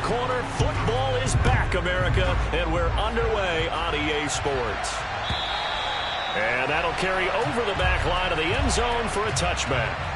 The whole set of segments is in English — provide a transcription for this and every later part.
corner. Football is back, America, and we're underway on EA Sports. And that'll carry over the back line of the end zone for a touchback.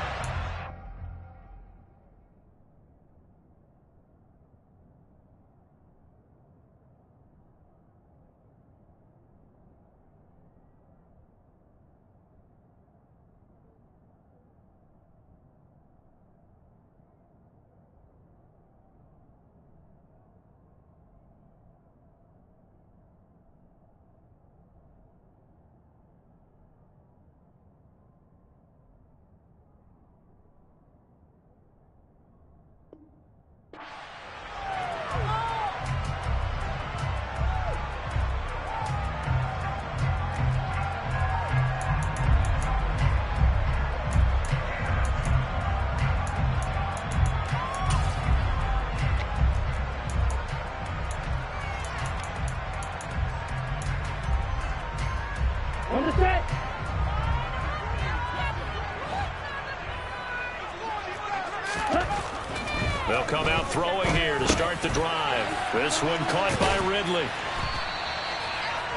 They'll come out throwing here to start the drive. This one caught by Ridley.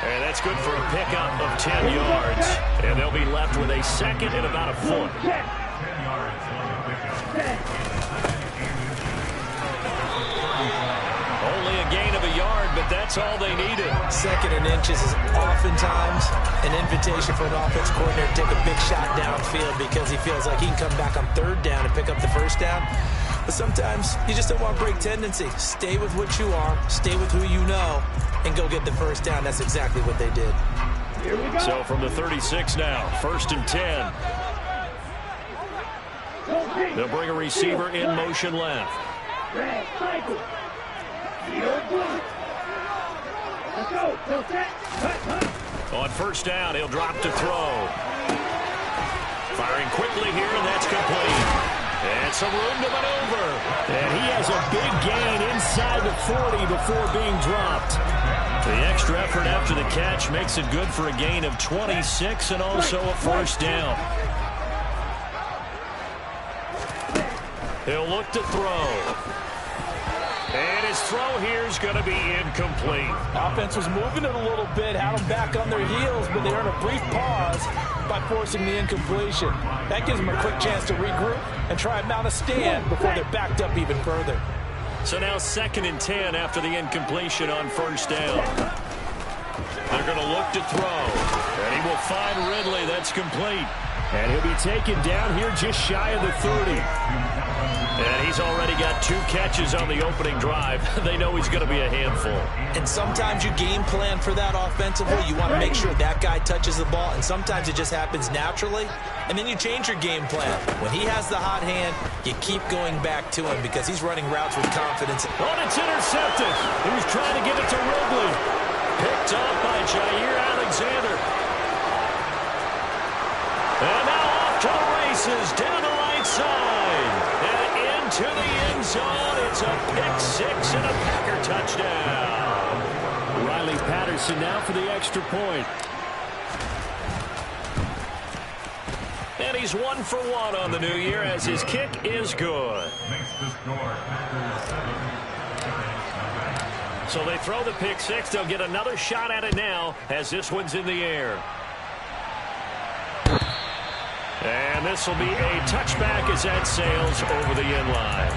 And that's good for a pickup of 10 yards. And they'll be left with a second and about a foot. Only a gain of a yard, but that's all they needed. Second and inches is oftentimes an invitation for an offense coordinator to take a big shot downfield because he feels like he can come back on third down and pick up the first down. But sometimes you just don't want to break tendency. Stay with what you are, stay with who you know, and go get the first down. That's exactly what they did. Here we go. So from the 36 now, 1st and 10. They'll bring a receiver in motion left. On first down, he'll drop to throw. Firing quickly here, and that's complete. And some room to maneuver. And he has a big gain inside the 40 before being dropped. The extra effort after the catch makes it good for a gain of 26 and also a first down. He'll look to throw. And his throw here is going to be incomplete. Offense was moving it a little bit, had them back on their heels, but they earned a brief pause by forcing the incompletion. That gives them a quick chance to regroup and try and mount a stand before they're backed up even further. So now 2nd and 10 after the incompletion on first down. They're going to look to throw. And he will find Ridley. That's complete. And he'll be taken down here just shy of the 30. And he's already got 2 catches on the opening drive. They know he's going to be a handful. And sometimes you game plan for that offensively. You want to make sure that guy touches the ball, and sometimes it just happens naturally. And then you change your game plan. When he has the hot hand, you keep going back to him because he's running routes with confidence. Oh, it's intercepted. He was trying to give it to Ridley. Picked up by Jair Alexander. And now off to the races, down the right side. And into the end zone. It's a pick 6 and a Packer touchdown. Riley Patterson now for the extra point. And he's 1 for 1 on the new year as his kick is good. So they throw the pick 6. They'll get another shot at it now as this one's in the air. And this will be a touchback as that sails over the end line.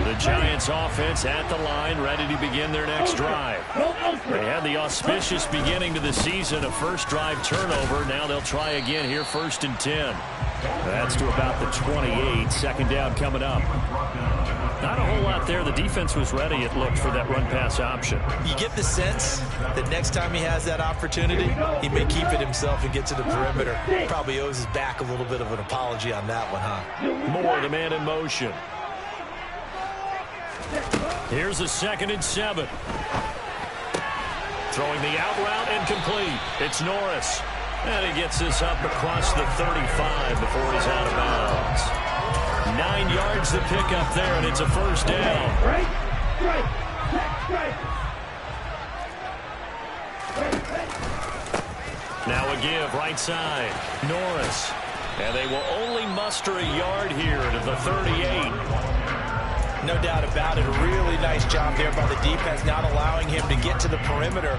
The Giants offense at the line, ready to begin their next drive. They had the auspicious beginning to the season, a first drive turnover. Now they'll try again here, 1st and 10. That's to about the 28. 2nd down coming up. Not a whole lot there. The defense was ready, it looked, for that run-pass option. You get the sense that next time he has that opportunity, he may keep it himself and get to the perimeter. Probably owes his back a little bit of an apology on that one, huh? Moore, the man in motion. Here's a 2nd and 7. Throwing the out route incomplete. It's Norris. And he gets this up across the 35 before he's out of bounds. 9 yards to pick up there, and it's a first down. Now a give, right side. Norris. And they will only muster a yard here to the 38. No doubt about it. A really nice job there by the defense, not allowing him to get to the perimeter.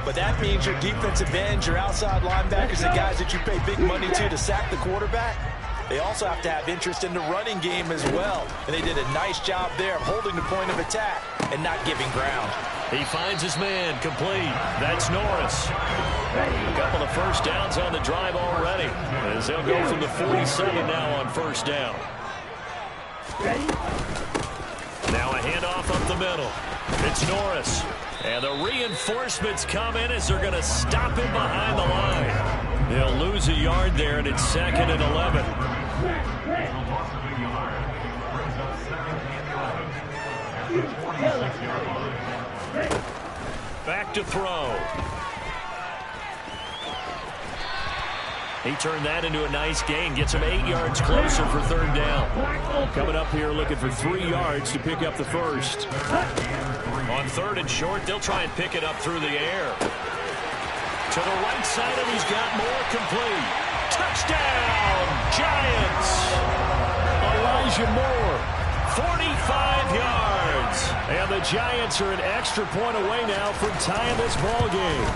But that means your defensive ends, your outside linebackers, the guys that you pay big money to sack the quarterback, they also have to have interest in the running game as well. And they did a nice job there of holding the point of attack and not giving ground. He finds his man complete. That's Norris. A couple of first downs on the drive already, as they'll go from the 47 now on first down. Now a handoff up the middle. It's Norris. And the reinforcements come in as they're going to stop him behind the line. They'll lose a yard there, and it's 2nd and 11. Back to throw. He turned that into a nice gain. Gets him 8 yards closer for 3rd down. Coming up here looking for 3 yards to pick up the first. On 3rd and short, they'll try and pick it up through the air. To the right side, and he's got more complete. Touchdown, Giants! Elijah Moore, 45 yards. And the Giants are an extra point away now from tying this ball game.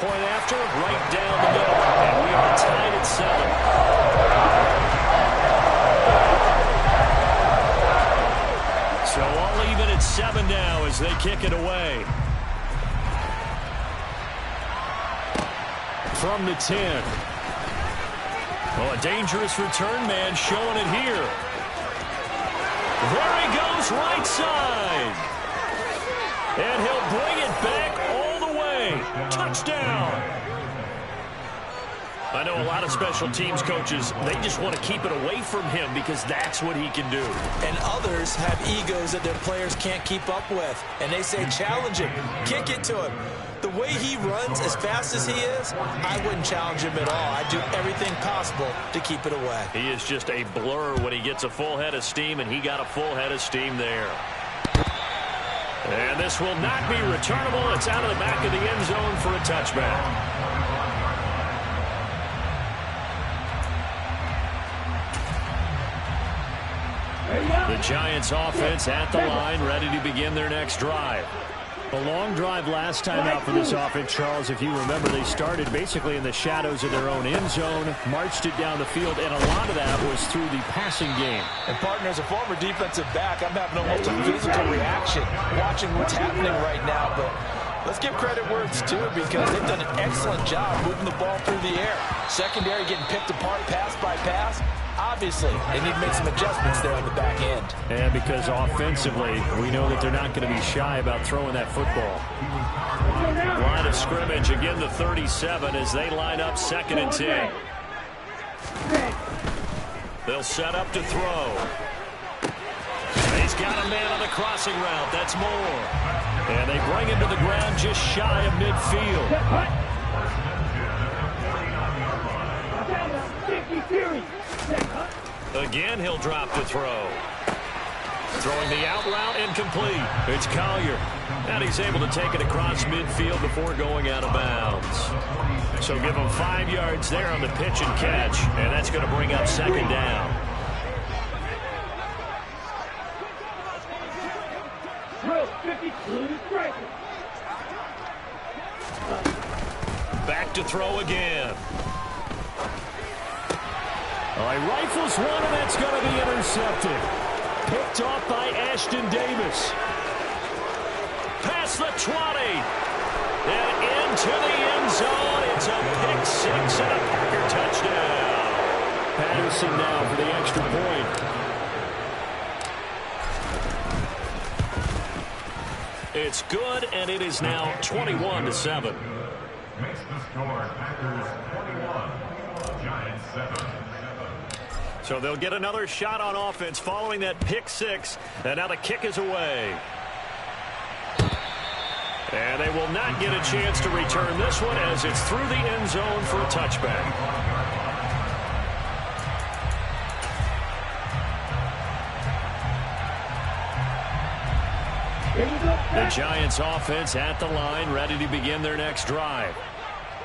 Point after, right down the middle. And we are tied at 7. So all even at 7 now as they kick it away. From the 10. Oh, a dangerous return man showing it here. There he goes, right side. And he'll bring it back all the way. Touchdown. I know a lot of special teams coaches, they just want to keep it away from him because that's what he can do. And others have egos that their players can't keep up with. And they say, challenge him, kick it to him. The way he runs as fast as he is, I wouldn't challenge him at all. I'd do everything possible to keep it away. He is just a blur when he gets a full head of steam, and he got a full head of steam there. And this will not be returnable. It's out of the back of the end zone for a touchback. The Giants offense at the line, ready to begin their next drive. A long drive last time out for this offense, Charles. If you remember, they started basically in the shadows of their own end zone, marched it down the field, and a lot of that was through the passing game. And, partner, as a former defensive back, I'm having almost a physical reaction watching what's happening right now. But let's give credit where it's due because they've done an excellent job moving the ball through the air. Secondary getting picked apart pass by pass. Obviously, they need to make some adjustments there on the back end. And because offensively, we know that they're not going to be shy about throwing that football. Line of scrimmage, again the 37 as they line up 2nd and 10. They'll set up to throw. He's got a man on the crossing route. That's Moore. And they bring him to the ground just shy of midfield. Again, he'll drop to throw. Throwing the out route incomplete. It's Collier. And he's able to take it across midfield before going out of bounds. So give him 5 yards there on the pitch and catch. And that's going to bring up 2nd down. Back to throw again. He rifles one, and that's going to be intercepted. Picked off by Ashton Davis. Past the 20. And into the end zone. It's a pick 6 and a Packer touchdown. Patterson now for the extra point. It's good, and it is now 21-7. Makes the score Packers 21, Giants 7. So they'll get another shot on offense following that pick 6. And now the kick is away. And they will not get a chance to return this one as it's through the end zone for a touchback. The Giants offense at the line, ready to begin their next drive.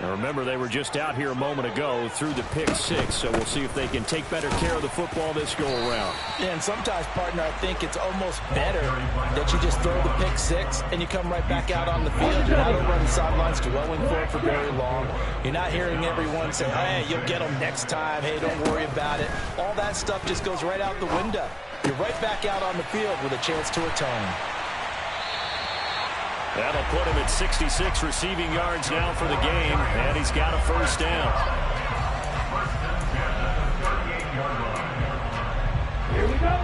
Now remember, they were just out here a moment ago through the pick 6, so we'll see if they can take better care of the football this go-around. Yeah, and sometimes, partner, I think it's almost better that you just throw the pick 6 and you come right back out on the field. You're not over on the sidelines dwelling for it for very long. You're not hearing everyone say, hey, you'll get them next time. Hey, don't worry about it. All that stuff just goes right out the window. You're right back out on the field with a chance to atone. That'll put him at 66 receiving yards now for the game, and he's got a first down. Here we go.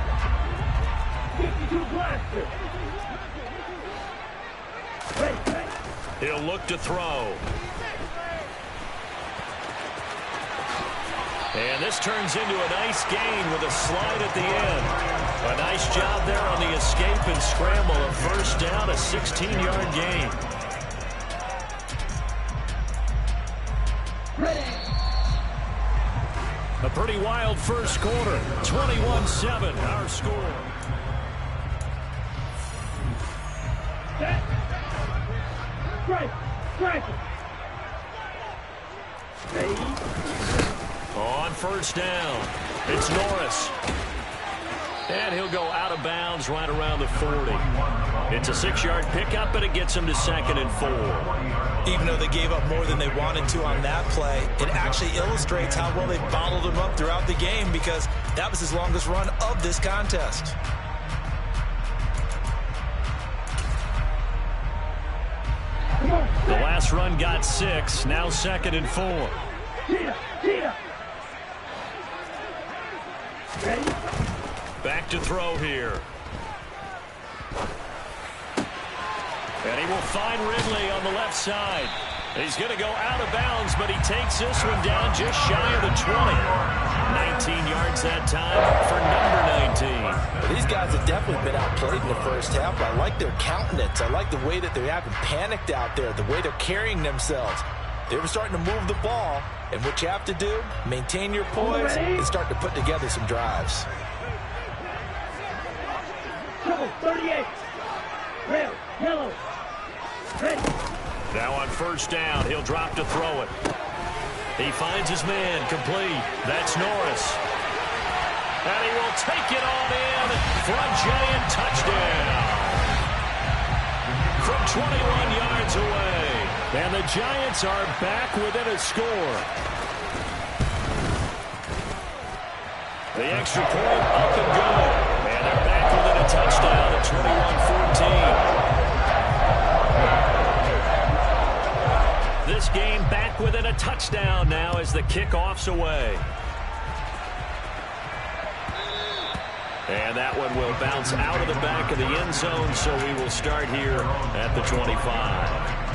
52 blaster. He'll look to throw. And this turns into a nice gain with a slide at the end. A nice job there on the escape and scramble. A first down, a 16-yard gain. A pretty wild first quarter. 21-7, our score. Strike. On first down, it's Norris. And he'll go out of bounds right around the 40. It's a 6-yard pickup, but it gets him to 2nd and 4. Even though they gave up more than they wanted to on that play, it actually illustrates how well they bottled him up throughout the game, because that was his longest run of this contest. The last run got 6, now 2nd and 4. Back to throw here. And he will find Ridley on the left side. He's going to go out of bounds, but he takes this one down just shy of the 20. 19 yards that time for number 19. Well, these guys have definitely been outplayed in the first half. I like their countenance. I like the way that they haven't panicked out there, the way they're carrying themselves. They were starting to move the ball, and what you have to do, maintain your poise and start to put together some drives. 38. Red, yellow. Ready. Now on first down, he'll drop to throw it. He finds his man, complete. That's Norris. And he will take it on in for a giant touchdown. From 21 yards away. And the Giants are back within a score. The extra point up and good. And they're back within a touchdown at 21-14. This game back within a touchdown now as the kickoff's away. And that one will bounce out of the back of the end zone, so we will start here at the 25.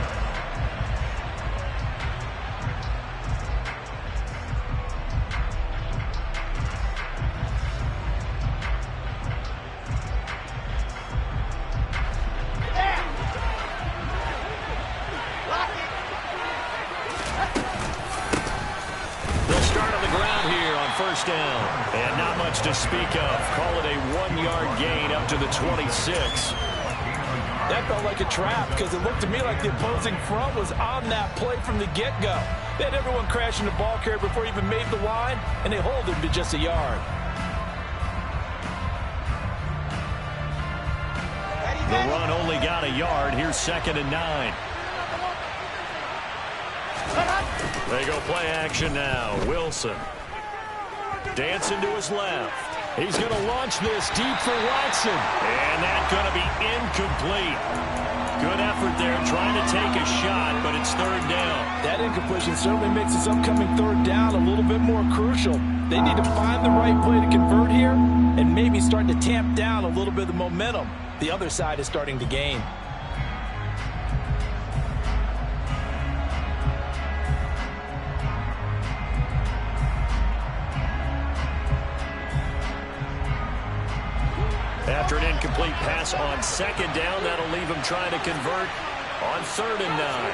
First down, and not much to speak of. Call it a 1-yard gain up to the 26. That felt like a trap, because it looked to me like the opposing front was on that play from the get-go. They had everyone crashing the ball carrier before he even made the line, and they hold him to just a yard. The run only got a yard. Here's 2nd and 9. They go play action now. Wilson. Dancing to his left. He's going to launch this deep for Watson. And that's going to be incomplete. Good effort there trying to take a shot, but it's 3rd down. That incompletion certainly makes this upcoming 3rd down a little bit more crucial. They need to find the right play to convert here and maybe start to tamp down a little bit of the momentum the other side is starting to gain. After an incomplete pass on 2nd down, that'll leave him trying to convert on 3rd and 9.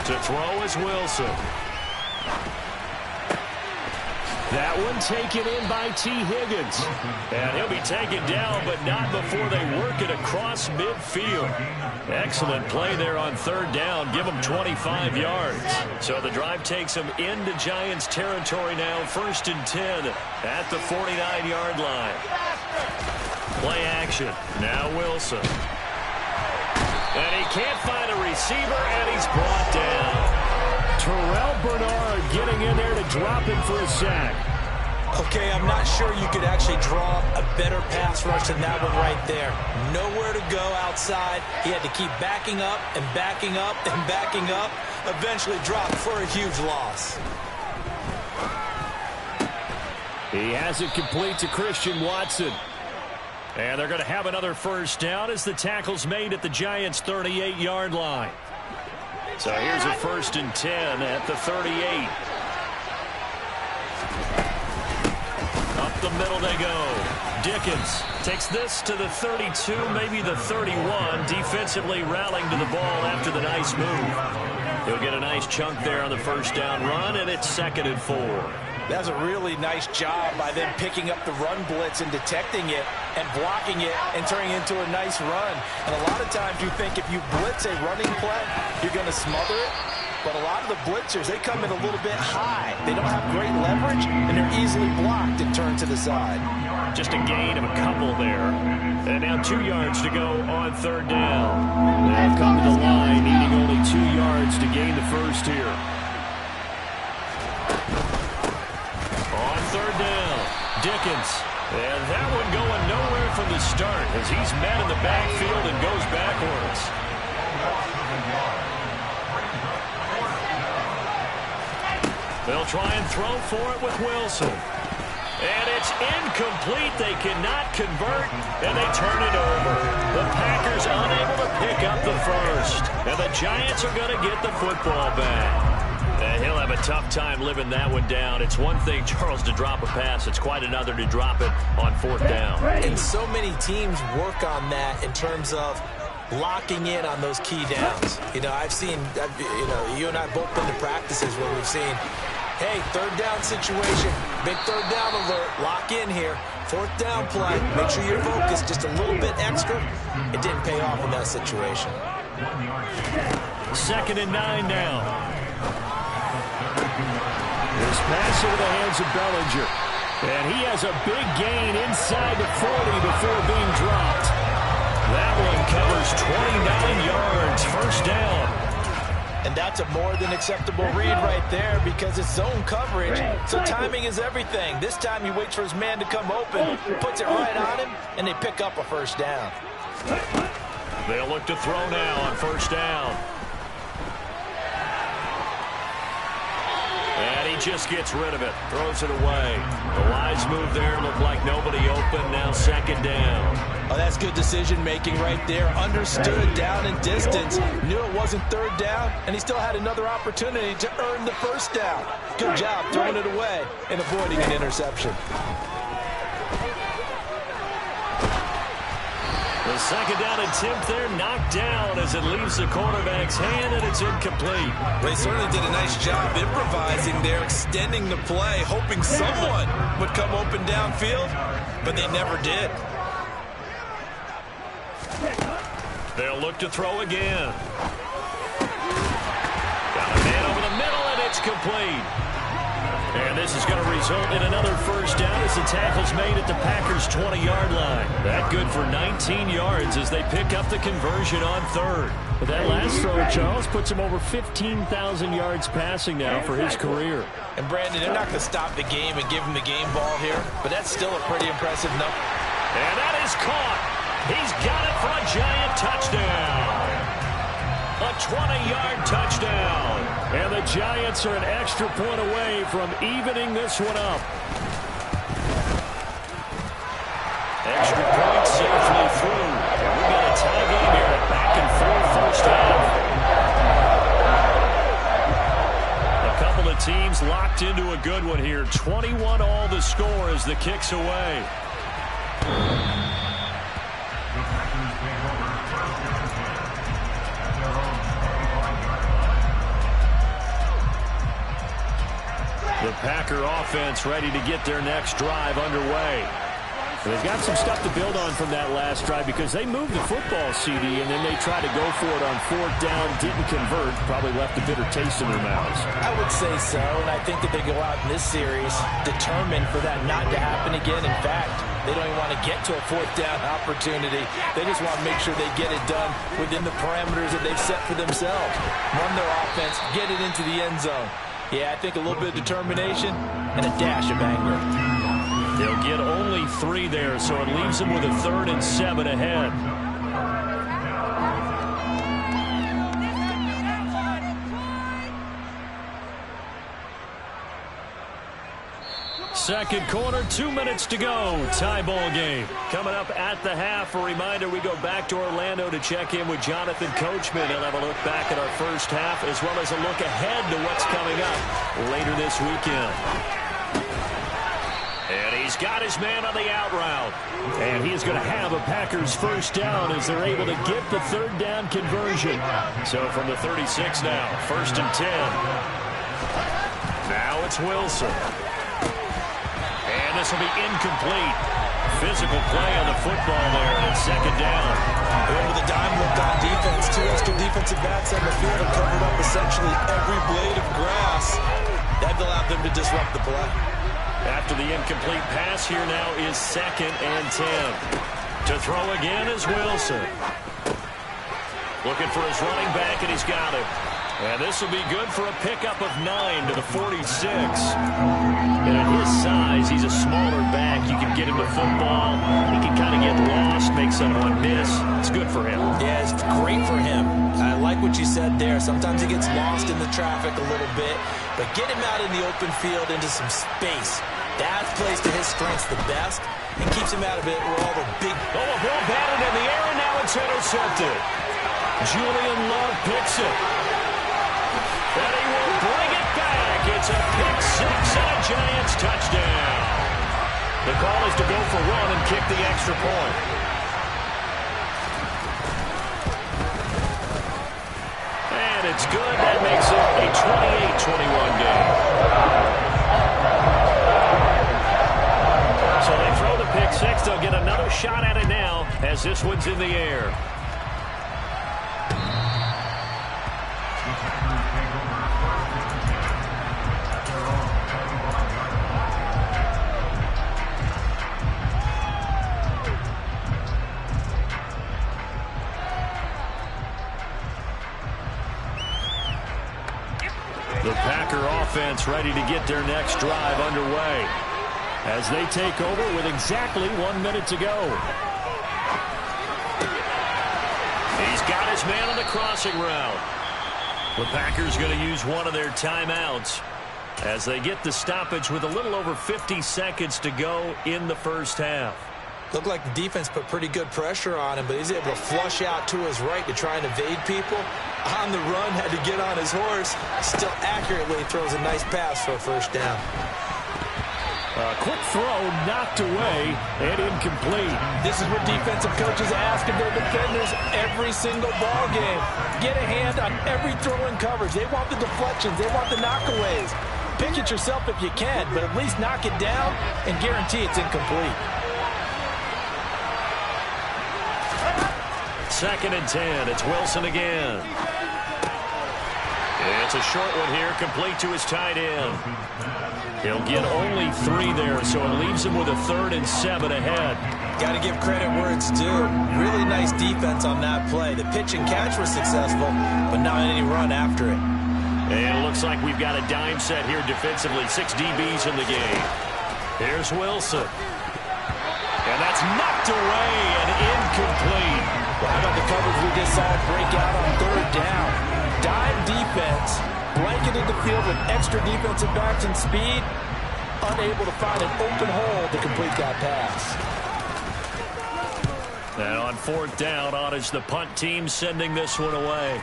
To throw is Wilson. That one taken in by T. Higgins. And he'll be taken down, but not before they work it across midfield. Excellent play there on third down. Give them 25 yards. So the drive takes them into Giants territory now. 1st and 10 at the 49-yard line. Play action. Now Wilson. And he can't find a receiver, and he's brought down. Terrell Bernard getting in there to drop him for a sack. Okay, I'm not sure you could actually draw a better pass rush than that one right there. Nowhere to go outside. He had to keep backing up and backing up and backing up. Eventually dropped for a huge loss. He has it complete to Christian Watson. And they're going to have another first down as the tackle's made at the Giants' 38-yard line. So here's a 1st and 10 at the 38. Up the middle they go. Dickens takes this to the 32, maybe the 31, defensively rallying to the ball after the nice move. He'll get a nice chunk there on the first down run, and it's 2nd and 4. That's a really nice job by them picking up the run blitz and detecting it and blocking it and turning it into a nice run. And a lot of times you think if you blitz a running play, you're going to smother it. But a lot of the blitzers, they come in a little bit high. They don't have great leverage, and they're easily blocked and turned to the side. Just a gain of a couple there. And now 2 yards to go on third down. They've come to the line, needing only 2 yards to gain the first here. On third down, Dickens. And that one going nowhere from the start as he's met in the backfield and goes backwards. They'll try and throw for it with Wilson. And it's incomplete. They cannot convert, and they turn it over. The Packers unable to pick up the first. And the Giants are going to get the football back. And he'll have a tough time living that one down. It's one thing, Charles, to drop a pass. It's quite another to drop it on 4th down. And so many teams work on that in terms of locking in on those key downs. You know, I've seen, you and I both been to practices where we've seen, hey, 3rd down situation, big 3rd down alert, lock in here. 4th down play, make sure you're focused just a little bit extra. It didn't pay off in that situation. 2nd and 9 now. This pass into the hands of Bellinger. And he has a big gain inside the 40 before being dropped. That one covers 29 yards, 1st down. And that's a more than acceptable read right there because it's zone coverage, so timing is everything. This time he waits for his man to come open, puts it right on him, and they pick up a 1st down. They'll look to throw now on 1st down. And he just gets rid of it, throws it away. The wise move there, looked like nobody open, now 2nd down. Oh, that's good decision-making right there. Understood down and distance. Knew it wasn't 3rd down, and he still had another opportunity to earn the 1st down. Good job throwing it away and avoiding an interception. The 2nd down attempt there knocked down as it leaves the quarterback's hand, and it's incomplete. They certainly did a nice job improvising there, extending the play, hoping someone would come open downfield, but they never did. They'll look to throw again. Got a man over the middle, and it's complete. And this is going to result in another 1st down as the tackle's made at the Packers' 20-yard line. That good for 19 yards as they pick up the conversion on 3rd. But that last throw, Charles, puts him over 15,000 yards passing now for his career. And, Brandon, they're not going to stop the game and give him the game ball here, but that's still a pretty impressive number. And that is caught. He's got it for a Giant touchdown. A 20-yard touchdown. And the Giants are an extra point away from evening this one up. Extra point safely through. And we got a tie game here at back and forth 1st half. A couple of teams locked into a good one here. 21 all the score as the kick's away. The Packer offense ready to get their next drive underway. They've got some stuff to build on from that last drive because they moved the football, CD, and then they tried to go for it on 4th down, didn't convert, probably left a bitter taste in their mouths. I would say so, and I think that they go out in this series determined for that not to happen again. In fact, they don't even want to get to a 4th down opportunity. They just want to make sure they get it done within the parameters that they've set for themselves. Run their offense, get it into the end zone. Yeah, I think a little bit of determination and a dash of anger. They'll get only 3 there, so it leaves them with a 3rd and 7 ahead. Second quarter, 2 minutes to go. Tie ball game. Coming up at the half, a reminder we go back to Orlando to check in with Jonathan Coachman. He'll have a look back at our first half as well as a look ahead to what's coming up later this weekend. And he's got his man on the out route. And he is going to have a Packers first down as they're able to get the 3rd down conversion. So from the 36 now, 1st and 10. Now it's Wilson. And this will be incomplete. Physical play on the football there, and it's 2nd down. With the dime look on defense, 2 extra defensive backs on the field have covered up essentially every blade of grass. That allowed them to disrupt the play. After the incomplete pass, here now is 2nd and 10. To throw again is Wilson. Looking for his running back, and he's got it. And this will be good for a pickup of 9 to the 46. And at his size, he's a smaller back. You can get him the football. He can kind of get lost, make someone miss. It's good for him. Yeah, it's great for him. I like what you said there. Sometimes he gets lost in the traffic a little bit. But get him out in the open field into some space. That plays to his strengths the best and keeps him out of it where all the big... Oh, a ball batted in the air, and now it's intercepted. Julian Love picks it. And he will bring it back. It's a pick 6 and a Giants touchdown. The call is to go for 1 and kick the extra point. And it's good. That makes it a 28-21 game. So they throw the pick 6. They'll get another shot at it now as this one's in the air. The Packer offense ready to get their next drive underway as they take over with exactly 1 minute to go. He's got his man on the crossing route. The Packers going to use one of their timeouts as they get the stoppage with a little over 50 seconds to go in the first half. Looked like the defense put pretty good pressure on him, but he's able to flush out to his right to try and evade people. On the run, had to get on his horse. Still accurately throws a nice pass for a first down. A quick throw knocked away and incomplete. This is what defensive coaches ask of their defenders every single ball game. Get a hand on every throw in coverage. They want the deflections. They want the knockaways. Pick it yourself if you can, but at least knock it down and guarantee it's incomplete. 2nd and 10. It's Wilson again. It's a short one here, complete to his tight end. He'll get only 3 there, so it leaves him with a 3rd and 7 ahead. Got to give credit where it's due. Really nice defense on that play. The pitch and catch was successful, but not any run after it. And it looks like we've got a dime set here defensively. 6 DBs in the game. Here's Wilson. And that's knocked away and incomplete. Well, how about the coverage we just saw break out on 3rd down? Dime defense, blanketed the field with extra defensive backs and speed, unable to find an open hole to complete that pass. And on 4th down, on is the punt team sending this one away.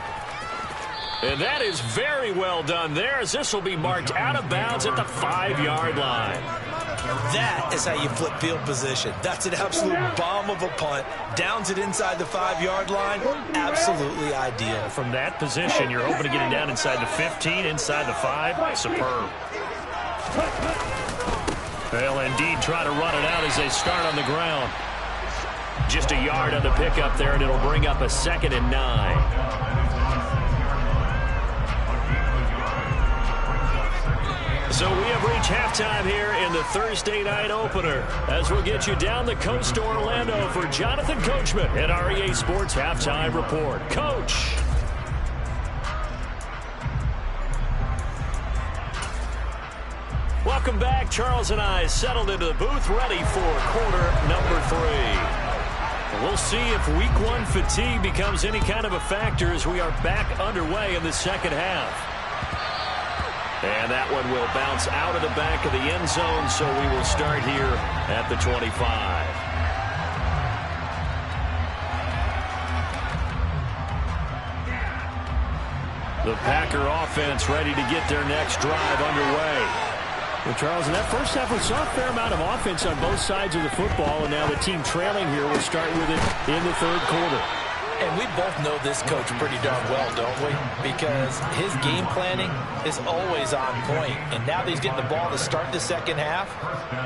And that is very well done there, as this will be marked out of bounds at the 5-yard line. That is how you flip field position. That's an absolute bomb of a punt. Downs it inside the 5-yard line. Absolutely ideal. From that position, you're hoping to get it down inside the 15, inside the 5. Superb. They'll indeed try to run it out as they start on the ground. Just a yard on the pickup there, and it'll bring up a 2nd and 9. So we have reached halftime here in the Thursday night opener, as we'll get you down the coast to Orlando for Jonathan Coachman at our EA Sports Halftime Report. Coach. Welcome back. Charles and I settled into the booth, ready for quarter number 3. We'll see if week 1 fatigue becomes any kind of a factor as we are back underway in the second half. And that one will bounce out of the back of the end zone, so we will start here at the 25. The Packer offense ready to get their next drive underway. Well, Charles, in that first half, we saw a fair amount of offense on both sides of the football, and now the team trailing here will start with it in the third quarter. And we both know this coach pretty darn well, don't we? Because his game planning is always on point. And now that he's getting the ball to start the second half,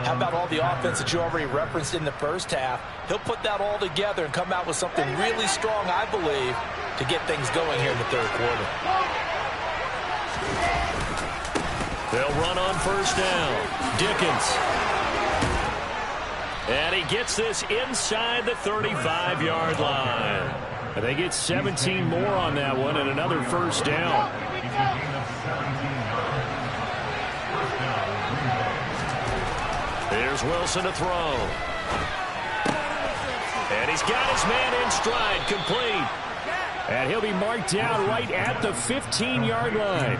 how about all the offense that you already referenced in the first half? He'll put that all together and come out with something really strong, I believe, to get things going here in the third quarter. They'll run on first down. Dickens. And he gets this inside the 35-yard line. And they get 17 more on that one and another first down. Here's Wilson to throw. And he's got his man in stride, complete. And he'll be marked down right at the 15-yard line.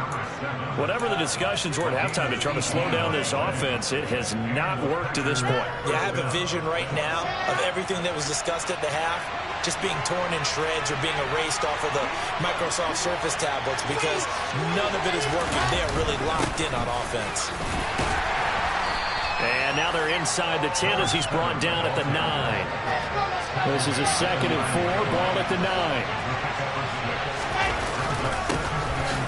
Whatever the discussions were at halftime to try to slow down this offense, it has not worked to this point. Yeah, I have a vision right now of everything that was discussed at the half just being torn in shreds or being erased off of the Microsoft Surface tablets because none of it is working. They're really locked in on offense. And now they're inside the 10 as he's brought down at the 9. This is a 2nd and 4, ball at the 9.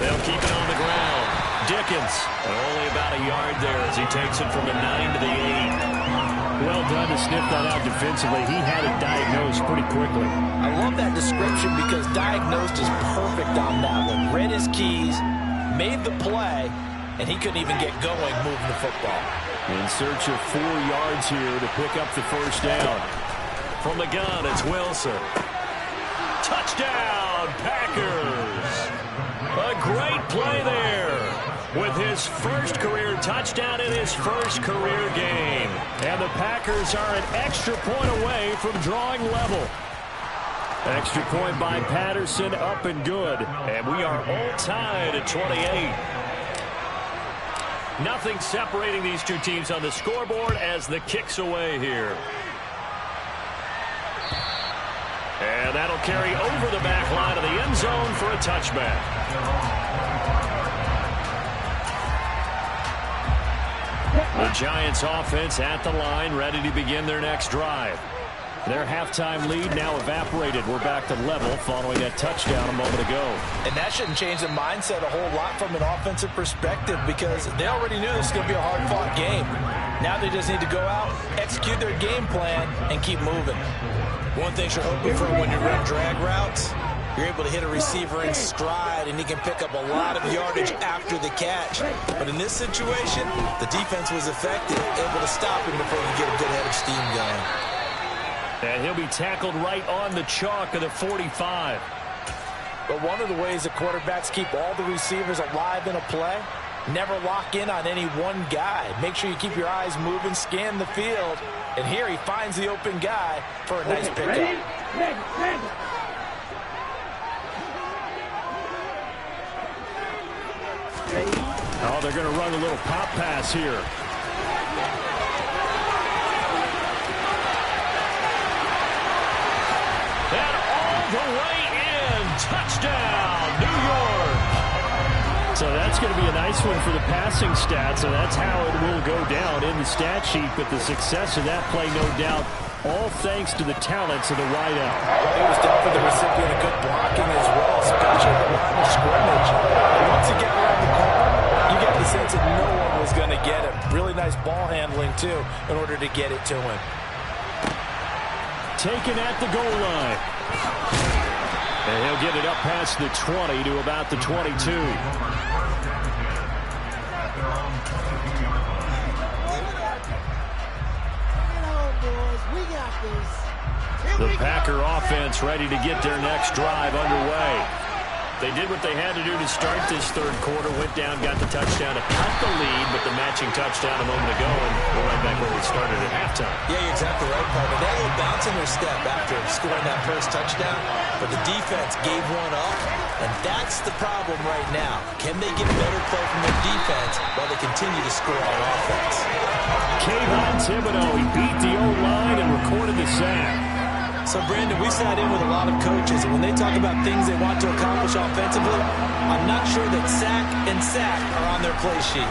They'll keep it on the ground. Dickens, only about a yard there as he takes it from the 9 to the 8. Well done to sniff that out defensively. He had it diagnosed pretty quickly. I love that description because diagnosed is perfect on that one. Read his keys, made the play, and he couldn't even get going moving the football. In search of 4 yards here to pick up the first down. From the gun, it's Wilson. Touchdown, Packers! A great play there with his first career touchdown in his first career game. And the Packers are an extra point away from drawing level. Extra point by Patterson, up and good. And we are all tied at 28. Nothing separating these two teams on the scoreboard as the kick's away here. And that'll carry over the back line of the end zone for a touchback. The Giants offense at the line, ready to begin their next drive. Their halftime lead now evaporated. We're back to level following that touchdown a moment ago. And that shouldn't change the mindset a whole lot from an offensive perspective because they already knew this was going to be a hard-fought game. Now they just need to go out, execute their game plan, and keep moving. One thing you're hoping for when you run drag routes, you're able to hit a receiver in stride, and he can pick up a lot of yardage after the catch. But in this situation, the defense was effective, able to stop him before he get a good head of steam going. And he'll be tackled right on the chalk of the 45. But one of the ways the quarterbacks keep all the receivers alive in a play, never lock in on any one guy. Make sure you keep your eyes moving, scan the field. And here he finds the open guy for a nice pickup. Ready? Oh, they're going to run a little pop pass here. And all the way in. Touchdown, New York. So that's going to be a nice one for the passing stats, and that's how it will go down in the stat sheet. But the success of that play, no doubt, all thanks to the talents of the wideout. It was definitely the recipient of good blocking as well, especially at the line of scrimmage. And once you get around the corner, you get the sense that no one was going to get him. Really nice ball handling, too, in order to get it to him. Taken at the goal line. And he'll get it up past the 20 to about the 22. The Packer offense ready to get their next drive underway. They did what they had to do to start this third quarter, went down, got the touchdown to cut the lead, but the matching touchdown a moment ago, and we're right back where we started at halftime. Yeah, you're exactly right, partner. They had a little bounce in their step after scoring that first touchdown, but the defense gave one up, and that's the problem right now. Can they get better play from their defense while they continue to score on offense? Kayvon Thibodeaux, he beat the O-line and recorded the sack. So, Brandon, we sat in with a lot of coaches, and when they talk about things they want to accomplish offensively, I'm not sure that sack and sack are on their play sheet.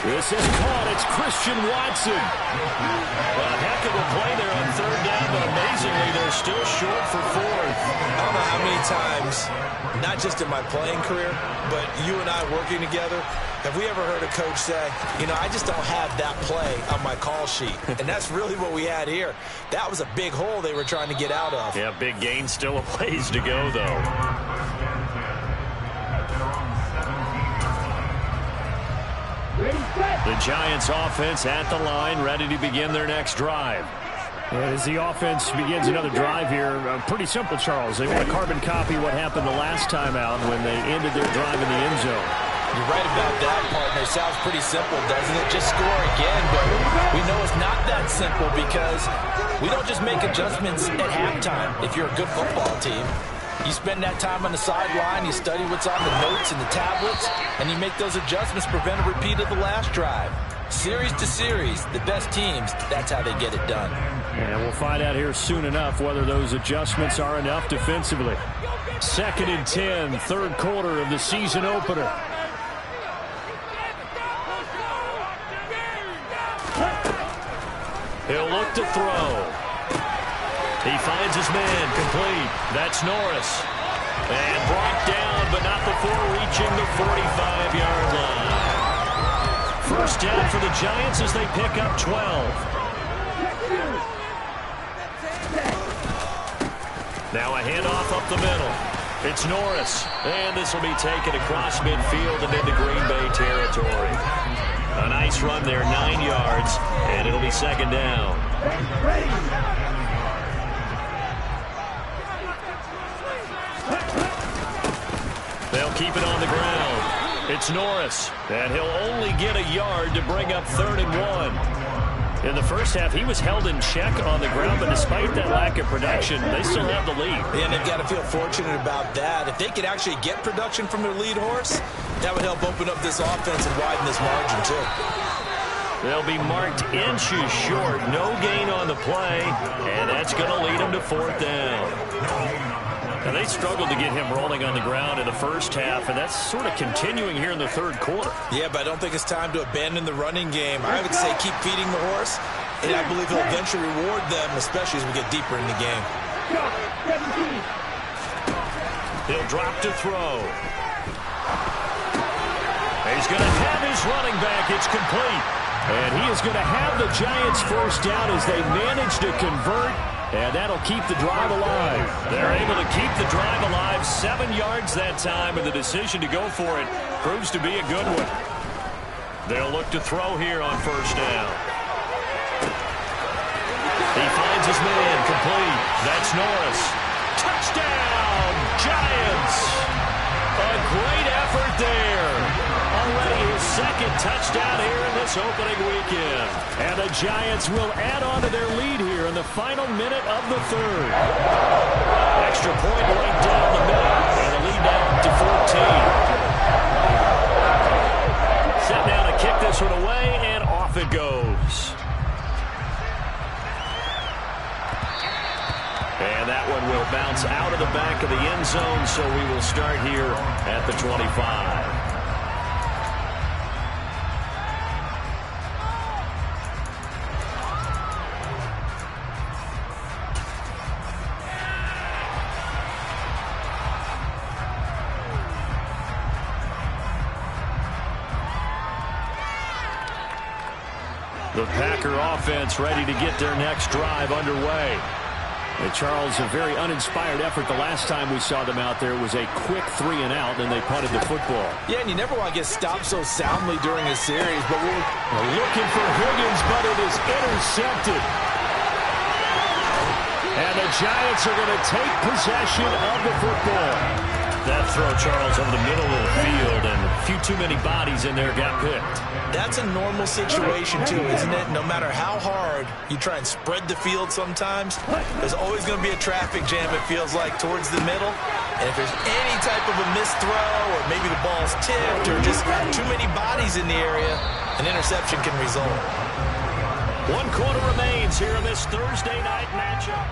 This is caught. It's Christian Watson. A heck of a play there on third down, but amazingly, they're still short for fourth. I don't know how many times, not just in my playing career, but you and I working together, have we ever heard a coach say, you know, I just don't have that play on my call sheet? And that's really what we had here. That was a big hole they were trying to get out of. Yeah, big gain, still a ways to go, though. The Giants offense at the line, ready to begin their next drive. As the offense begins another drive here, pretty simple, Charles. They want to carbon copy what happened the last time out when they ended their drive in the end zone. You're right about that, partner. Sounds pretty simple, doesn't it? Just score again, but we know it's not that simple because we don't just make adjustments at halftime if you're a good football team. You spend that time on the sideline, you study what's on the notes and the tablets, and you make those adjustments to prevent a repeat of the last drive. Series to series, the best teams, that's how they get it done. And we'll find out here soon enough whether those adjustments are enough defensively. 2nd and 10, third quarter of the season opener. He'll look to throw. He finds his man, complete. That's Norris. And brought down, but not before reaching the 45-yard line. First down for the Giants as they pick up 12. Now a handoff up the middle. It's Norris. And this will be taken across midfield and into Green Bay territory. A nice run there, 9 yards, and it'll be second down. They'll keep it on the ground. It's Norris, and he'll only get a yard to bring up 3rd and 1. In the first half, he was held in check on the ground, but despite that lack of production, they still have the lead. And they've got to feel fortunate about that. If they could actually get production from their lead horse, that would help open up this offense and widen this margin, too. They'll be marked inches short. No gain on the play, and that's going to lead them to 4th down. Now, they struggled to get him rolling on the ground in the first half, and that's sort of continuing here in the third quarter. Yeah, but I don't think it's time to abandon the running game. I would say keep feeding the horse, and I believe he'll eventually reward them, especially as we get deeper in the game. He'll drop to throw. He's going to have his running back. It's complete. And he is going to have the Giants first down as they manage to convert, and that'll keep the drive alive. They're able to keep the drive alive, 7 yards that time, and the decision to go for it proves to be a good one. They'll look to throw here on first down. He finds his man, complete. That's Norris. Touchdown, Giants! A great effort there. Already his 2nd touchdown here in this opening weekend. And the Giants will add on to their lead here in the final minute of the third. Extra point right down the middle, and the lead now to 14. Set now to kick this one away, and off it goes. And that one will bounce out of the back of the end zone, so we will start here at the 25. The Packer offense ready to get their next drive underway. And Charles, a very uninspired effort the last time we saw them out there was a quick 3 and out, and they punted the football. Yeah, and you never want to get stopped so soundly during a series, but we're looking for Higgins, but it is intercepted. And the Giants are going to take possession of the football. That throw, Charles, over the middle of the field, and a few too many bodies in there got picked. That's a normal situation, too, isn't it? No matter how hard you try and spread the field sometimes, there's always going to be a traffic jam, it feels like, towards the middle. And if there's any type of a missed throw, or maybe the ball's tipped, or just too many bodies in the area, an interception can result. 1 quarter remains here in this Thursday night matchup.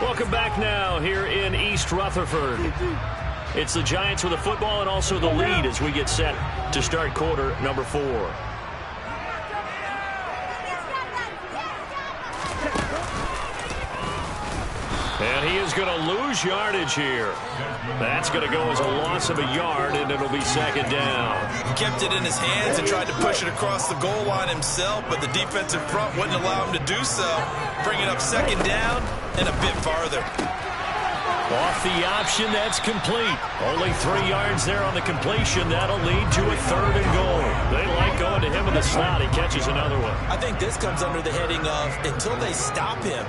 Welcome back now here in East Rutherford. It's the Giants with the football and also the lead as we get set to start quarter number 4. And he is going to lose yardage here. That's going to go as a loss of a yard, and it'll be second down. He kept it in his hands and tried to push it across the goal line himself, but the defensive front wouldn't allow him to do so. Bring it up second down and a bit farther. Off the option, that's complete. Only 3 yards there on the completion. That'll lead to a 3rd and goal. They like going to him in the slot. He catches another one. I think this comes under the heading of until they stop him,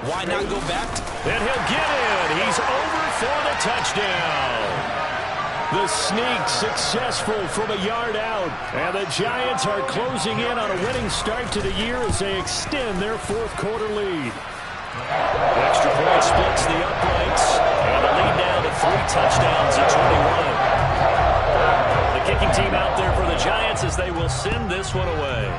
why not go back? And he'll get in. He's over for the touchdown. The sneak successful from a yard out. And the Giants are closing in on a winning start to the year as they extend their 4th quarter lead. The extra point splits the uprights, and the lead down to 3 touchdowns at 21. The kicking team out there for the Giants as they will send this one away.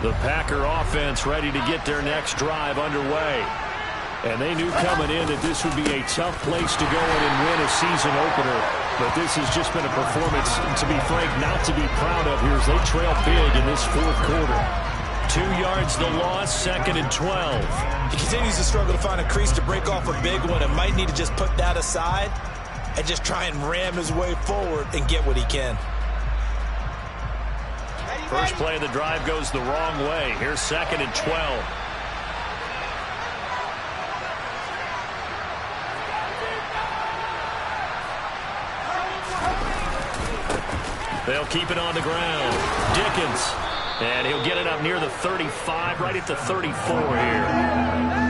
The Packer offense ready to get their next drive underway. And they knew coming in that this would be a tough place to go in and win a season opener. But this has just been a performance, to be frank, not to be proud of here as they trail big in this 4th quarter. 2 yards the loss, 2nd and 12. He continues to struggle to find a crease to break off a big one and might need to just put that aside and just try and ram his way forward and get what he can. First play of the drive goes the wrong way. Here's 2nd and 12. They'll keep it on the ground. Dickens. And he'll get it up near the 35, right at the 34 here.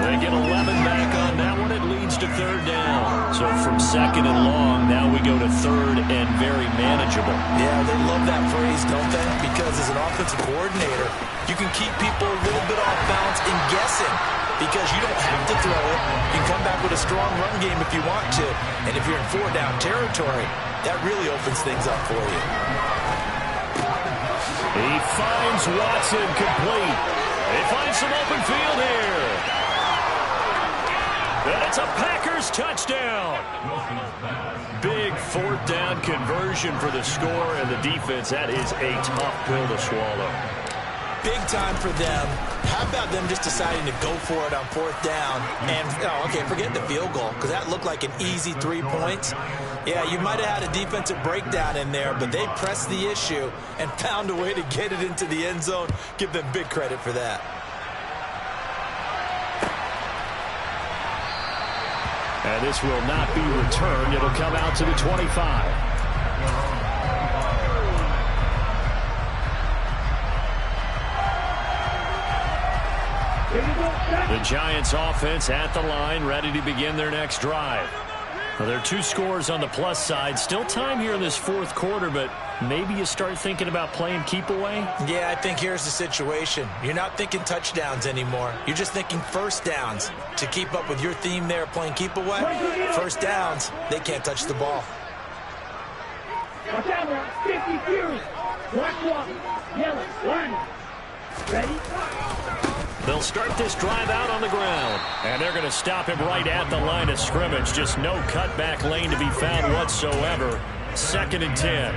They get 11 back on that one. It leads to 3rd down. So from 2nd and long, now we go to 3rd and very manageable. Yeah, they love that phrase, don't they? Because as an offensive coordinator, you can keep people a little bit off balance and guessing because you don't have to throw it. You can come back with a strong run game if you want to. And if you're in 4-down territory, that really opens things up for you. He finds Watson complete. They find some open field here. And it's a Packers touchdown. Big 4th down conversion for the score, and the defense, that is a tough pill to swallow. Big time for them. How about them just deciding to go for it on 4th down? And, okay, forget the field goal, because that looked like an easy 3 points. Yeah, you might have had a defensive breakdown in there, but they pressed the issue and found a way to get it into the end zone. Give them big credit for that. And this will not be returned. It'll come out to the 25. The Giants offense at the line, ready to begin their next drive. Well, there are 2 scores on the plus side. Still time here in this 4th quarter, but maybe you start thinking about playing keep away? Yeah, I think here's the situation. You're not thinking touchdowns anymore. You're just thinking 1st downs. To keep up with your theme there, playing keep away, 1st downs, they can't touch the ball. Watch out, 50 Fury. Black one. Yellow. Line. Ready? They'll start this drive out on the ground. And they're going to stop him right at the line of scrimmage. Just no cutback lane to be found whatsoever. 2nd and 10.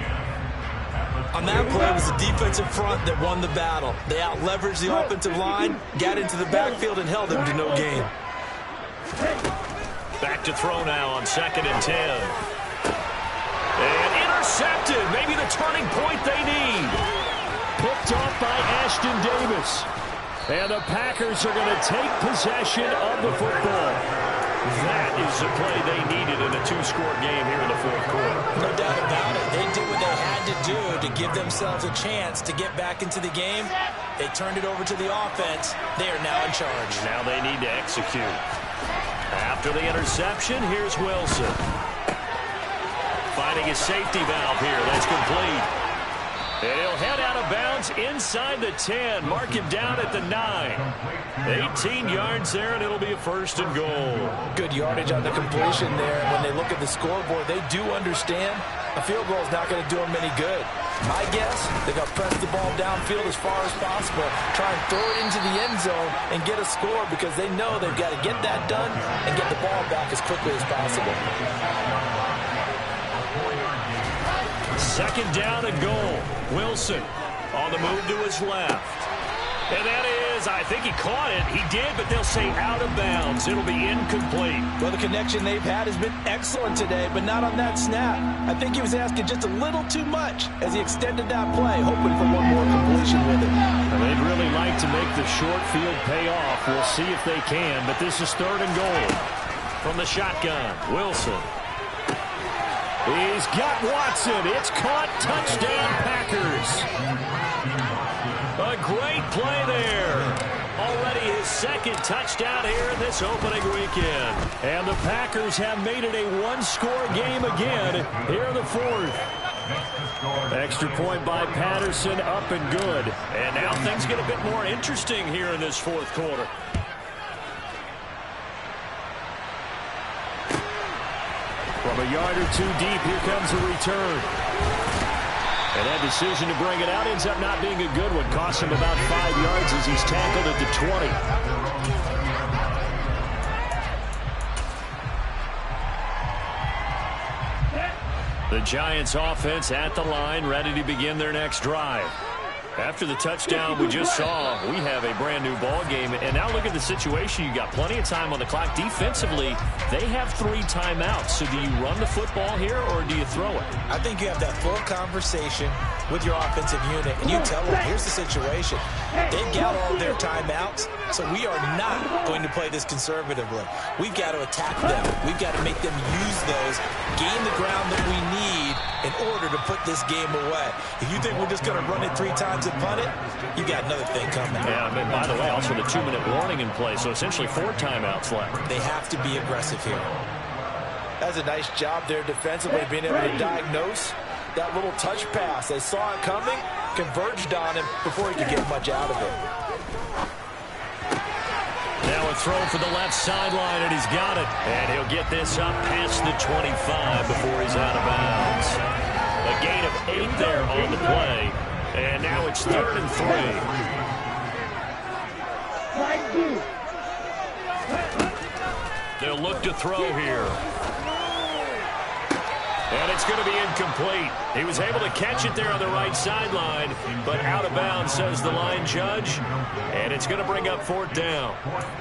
On that play, it was the defensive front that won the battle. They out-leveraged the offensive line, got into the backfield, and held them to no gain. Back to throw now on 2nd and 10. And intercepted. Maybe the turning point they need. Picked off by Ashton Davis. And the Packers are going to take possession of the football. That is the play they needed in a 2-score game here in the 4th quarter. No doubt about it. They did what they had to do to give themselves a chance to get back into the game. They turned it over to the offense. They are now in charge. Now they need to execute. After the interception, here's Wilson. Finding a safety valve here. That's complete. And he'll head out of bounds inside the 10. Mark him down at the 9. 18 yards there, and it'll be a 1st and goal. Good yardage on the completion there. When they look at the scoreboard, they do understand a field goal is not going to do them any good. My guess, they're going to press the ball downfield as far as possible, try and throw it into the end zone and get a score because they know they've got to get that done and get the ball back as quickly as possible. 2nd down and goal. Wilson on the move to his left. And that is, I think he caught it. He did, but they'll say out of bounds. It'll be incomplete. Well, the connection they've had has been excellent today, but not on that snap. I think he was asking just a little too much as he extended that play, hoping for one more completion with it. Well, they'd really like to make the short field pay off. We'll see if they can, but this is 3rd and goal. From the shotgun, Wilson. He's got Watson. It's caught. Touchdown, Packers. A great play there. Already his 2nd touchdown here in this opening weekend. And the Packers have made it a 1-score game again here in the 4th. Extra point by Patterson, up and good. And now things get a bit more interesting here in this 4th quarter. From a yard or 2 deep, here comes a return. And that decision to bring it out ends up not being a good one. Costs him about 5 yards as he's tackled at the 20. The Giants offense at the line, ready to begin their next drive. After the touchdown we just saw, we have a brand-new ball game. And now look at the situation. You got plenty of time on the clock. Defensively, they have 3 timeouts. So do you run the football here or do you throw it? I think you have that full conversation with your offensive unit, and you tell them, here's the situation. They've got all their timeouts, so we are not going to play this conservatively. We've got to attack them. We've got to make them use those, gain the ground that we need in order to put this game away. If you think we're just going to run it 3 times and punt it, you got another thing coming. Yeah, I mean, by the way, also the 2-minute warning in play, so essentially 4 timeouts left. They have to be aggressive here. That's a nice job there defensively, being able to diagnose that little touch pass. They saw it coming, converged on him before he could get much out of it. Now a throw for the left sideline, and he's got it. And he'll get this up past the 25 before he's out of bounds. A gain of 8 there on the play. And now it's 3rd and 3. They'll look to throw here. And it's going to be incomplete. He was able to catch it there on the right sideline, but out of bounds, says the line judge. And it's going to bring up 4th down.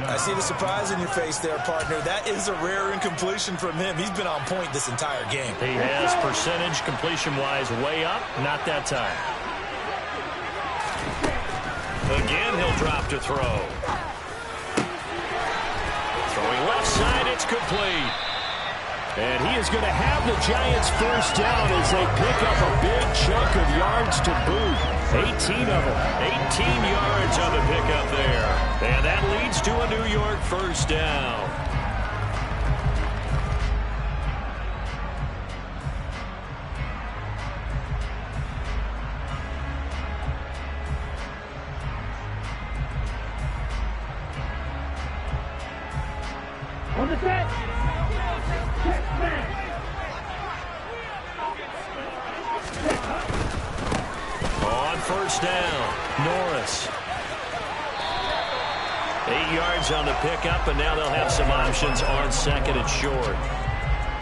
I see the surprise in your face there, partner. That is a rare incompletion from him. He's been on point this entire game. He has percentage completion-wise way up. Not that time. Again, he'll drop to throw. Throwing left side, it's complete. And he is going to have the Giants 1st down as they pick up a big chunk of yards to boot. 18 of them. 18 yards on the pickup there. And that leads to a New York 1st down. On the set. On 1st down, Norris. 8 yards on the pickup, and now they'll have some options on 2nd and short.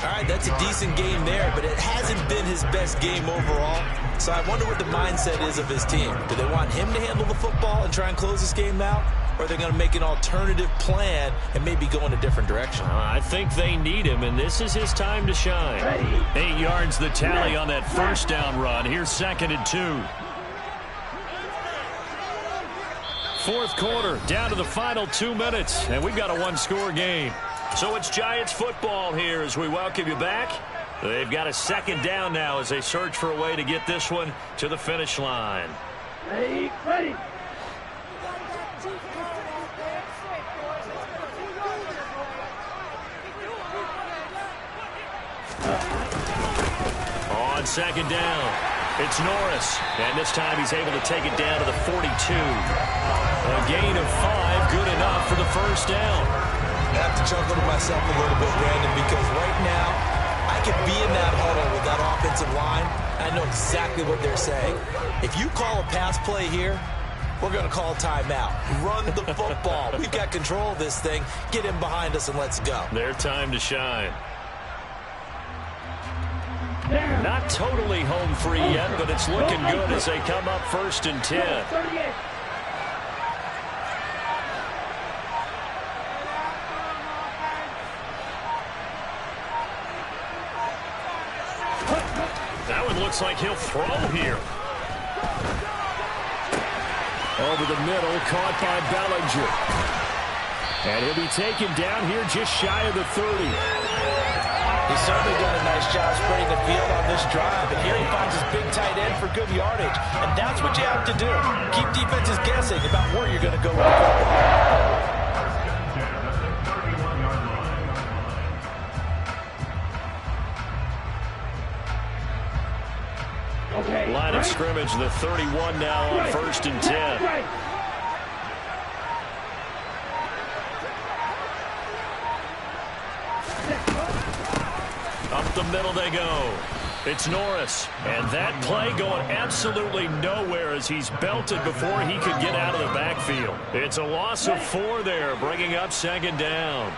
All right, that's a decent game there, but it hasn't been his best game overall. So I wonder what the mindset is of his team. Do they want him to handle the football and try and close this game out? Or are they going to make an alternative plan and maybe go in a different direction? I think they need him, and this is his time to shine. 8 yards the tally on that first down run. Here's 2nd and 2. Fourth quarter, down to the final 2 minutes, and we've got a one-score game. So it's Giants football here as we welcome you back. They've got a 2nd down now as they search for a way to get this one to the finish line. Ready. On 2nd down, it's Norris, and this time he's able to take it down to the 42. A gain of 5, good enough for the first down. I have to chuckle to myself a little bit, Brandon, because right now I could be in that huddle with that offensive line, and I know exactly what they're saying. If you call a pass play here, we're going to call a timeout. Run the football. We've got control of this thing. Get him behind us and let's go. Their time to shine. Not totally home free yet, but it's looking good as they come up 1st and 10. That one looks like he'll throw here. Over the middle, caught by Bellinger. And he'll be taken down here just shy of the 30. He's certainly done a nice job spreading the field on this drive. And here he finds his big tight end for good yardage. And that's what you have to do. Keep defenses guessing about where you're going to go with the football. Line of scrimmage, the 31 now on 1st and 10. Up the middle they go. It's Norris. And that play going absolutely nowhere as he's belted before he could get out of the backfield. It's a loss of 4 there, bringing up 2nd down.